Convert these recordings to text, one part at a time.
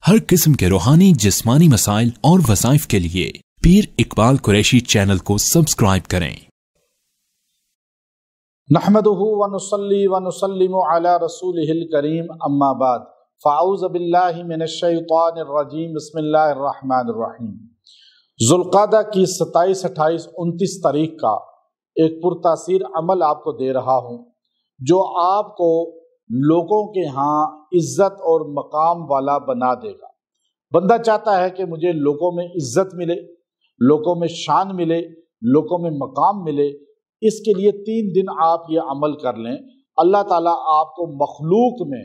हर किस्म के रूहानी जिस्मानी मसाइल और वज़ाइफ के लिए पीर इकबाल कुरैशी चैनल को सब्सक्राइब करें। नहमदुहु व नुसल्ली व नुसल्लिमु अला रसूलिहिल करीम अम्मा बाद फ़अऊज़ु बिल्लाहि मिनश शैतानिर रजीम बिस्मिल्लाहिर रहमानिर रहीम। ज़ुल्क़ादा की 27, 28, 29 तारीख का एक पुरतासीर अमल आपको दे रहा हूँ जो आपको लोगों के यहाँ इज्जत और मकाम वाला बना देगा। बंदा चाहता है कि मुझे लोगों में इज्जत मिले, लोगों में शान मिले, लोगों में मकाम मिले। इसके लिए 3 दिन आप ये अमल कर लें, अल्लाह ताला आपको मखलूक में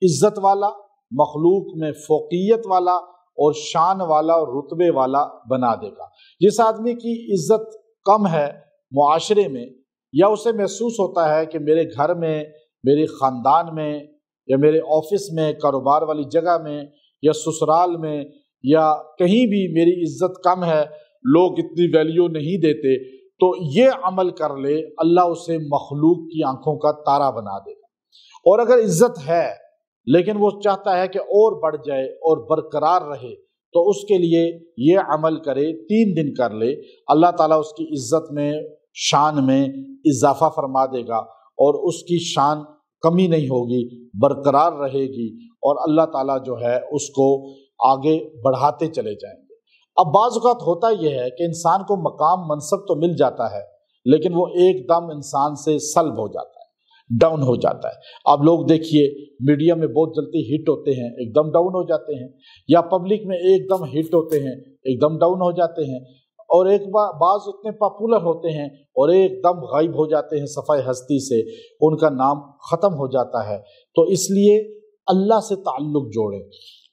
इज्जत वाला, मखलूक में फ़ौक़ियत वाला और शान वाला और रुतबे वाला बना देगा। जिस आदमी की इज्जत कम है मुआशरे में, या उसे महसूस होता है कि मेरे घर में, मेरे ख़ानदान में, या मेरे ऑफिस में, कारोबार वाली जगह में, या ससुराल में, या कहीं भी मेरी इज्जत कम है, लोग इतनी वैल्यू नहीं देते, तो ये अमल कर ले, अल्लाह उसे मखलूक की आंखों का तारा बना देगा। और अगर इज्जत है लेकिन वो चाहता है कि और बढ़ जाए और बरकरार रहे, तो उसके लिए ये अमल करे, 3 दिन कर ले, अल्लाह ताला उसकी इज्जत में, शान में इजाफा फरमा देगा और उसकी शान कमी नहीं होगी, बरकरार रहेगी और अल्लाह ताला जो है उसको आगे बढ़ाते चले जाएंगे। अब बाज़ औक़ात होता यह है कि इंसान को मकाम मनसब तो मिल जाता है लेकिन वो एकदम इंसान से सल्ब हो जाता है, डाउन हो जाता है। आप लोग देखिए मीडिया में बहुत जल्दी हिट होते हैं, एकदम डाउन हो जाते हैं, या पब्लिक में एकदम हिट होते हैं, एकदम डाउन हो जाते हैं, और एक बाज़ इतने पॉपुलर होते हैं और एकदम गायब हो जाते हैं सफ़ाए हस्ती से, उनका नाम ख़त्म हो जाता है। तो इसलिए अल्लाह से ताल्लुक़ जोड़ें,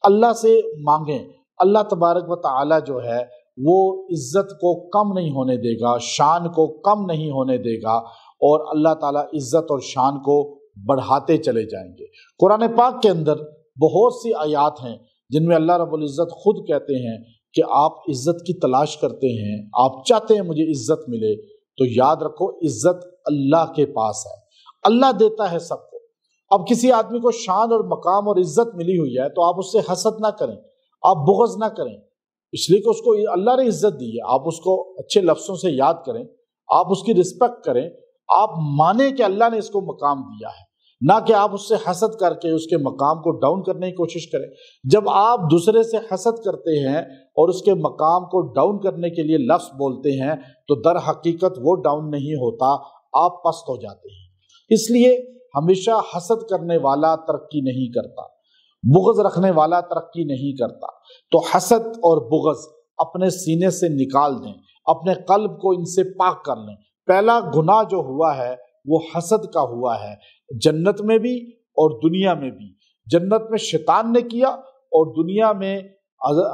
अल्लाह से मांगें। अल्लाह तबारक व तआला जो है वो इज़्ज़त को कम नहीं होने देगा, शान को कम नहीं होने देगा, और अल्लाह ताला इज़्ज़त और शान को बढ़ाते चले जाएंगे। कुरान पाक के अंदर बहुत सी आयात हैं जिनमें अल्लाह रब्बुल इज़्ज़त खुद कहते हैं कि आप इज़्ज़त की तलाश करते हैं, आप चाहते हैं मुझे इज़्ज़त मिले, तो याद रखो इज़्ज़त अल्लाह के पास है, अल्लाह देता है सबको। अब किसी आदमी को शान और मकाम और इज़्ज़त मिली हुई है तो आप उससे हसद ना करें, आप बुग़्ज़ ना करें, इसलिए कि उसको अल्लाह ने इज़्ज़त दी है। आप उसको अच्छे लफ्ज़ों से याद करें, आप उसकी रिस्पेक्ट करें, आप माने कि अल्लाह ने इसको मकाम दिया है, ना कि आप उससे हसद करके उसके मकाम को डाउन करने की कोशिश करें। जब आप दूसरे से हसद करते हैं और उसके मकाम को डाउन करने के लिए लफ्ज़ बोलते हैं तो दर हकीकत वो डाउन नहीं होता, आप पस्त हो जाते हैं। इसलिए हमेशा हसद करने वाला तरक्की नहीं करता, बुग़्ज़ रखने वाला तरक्की नहीं करता। तो हसद और बुग़्ज़ अपने सीने से निकाल दें, अपने क़ल्ब को इनसे पाक कर लें। पहला गुनाह जो हुआ है वो हसद का हुआ है, जन्नत में भी और दुनिया में भी। जन्नत में शैतान ने किया और दुनिया में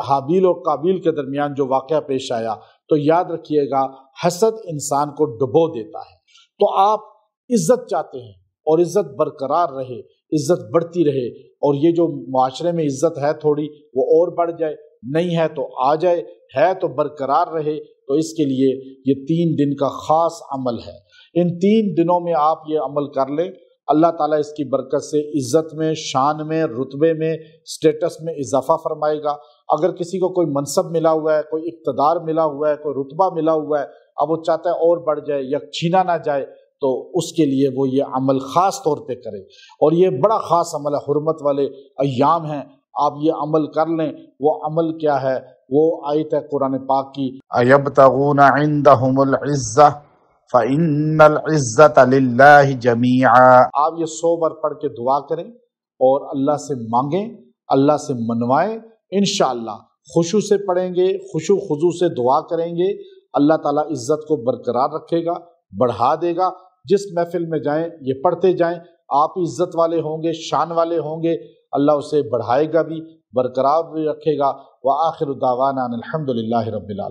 हाबील और काबील के दरमियान जो वाक़या पेश आया। तो याद रखिएगा हसद इंसान को डुबो देता है। तो आप इज्जत चाहते हैं और इज्जत बरकरार रहे, इज्जत बढ़ती रहे, और ये जो माशरे में इज्जत है थोड़ी वो और बढ़ जाए, नहीं है तो आ जाए, है तो बरकरार रहे। तो इसके लिए ये 3 दिन का ख़ास अमल है। इन 3 दिनों में आप ये अमल कर लें, अल्लाह ताला इसकी बरकत से इज़्ज़त में, शान में, रुतबे में, स्टेटस में इजाफा फरमाएगा। अगर किसी को कोई मनसब मिला हुआ है, कोई इक़्तिदार मिला हुआ है, कोई रुतबा मिला हुआ है, अब वो चाहता है और बढ़ जाए या छीना ना जाए, तो उसके लिए वो ये अमल ख़ास तौर पे करे। और ये बड़ा ख़ास अमल है, हुर्मत वाले अय्याम हैं, आप ये अमल कर लें। वो अमल क्या है? वो आयत है कुरान पाक की, अयब्तगूना इंदहुमुल इज़्ज़ा फ़इन्नल इज़्ज़ता लिल्लाहि जमीआ। आप ये 100 बार पढ़ के दुआ करें और अल्लाह से मांगें, अल्लाह से मनवाएं। इंशाअल्लाह खुशू से पढ़ेंगे, खुशू खुजू से दुआ करेंगे, अल्लाह ताला इज़्ज़त को बरकरार रखेगा, बढ़ा देगा। जिस महफिल में जाएं ये पढ़ते जाएं, आप इज़्ज़त वाले होंगे, शान वाले होंगे, अल्लाह उसे बढ़ाएगा भी, बरकरार भी रखेगा। व आखिरु दावाना अनिल हम्दुलिल्लाहि रब्बिल आलमीन।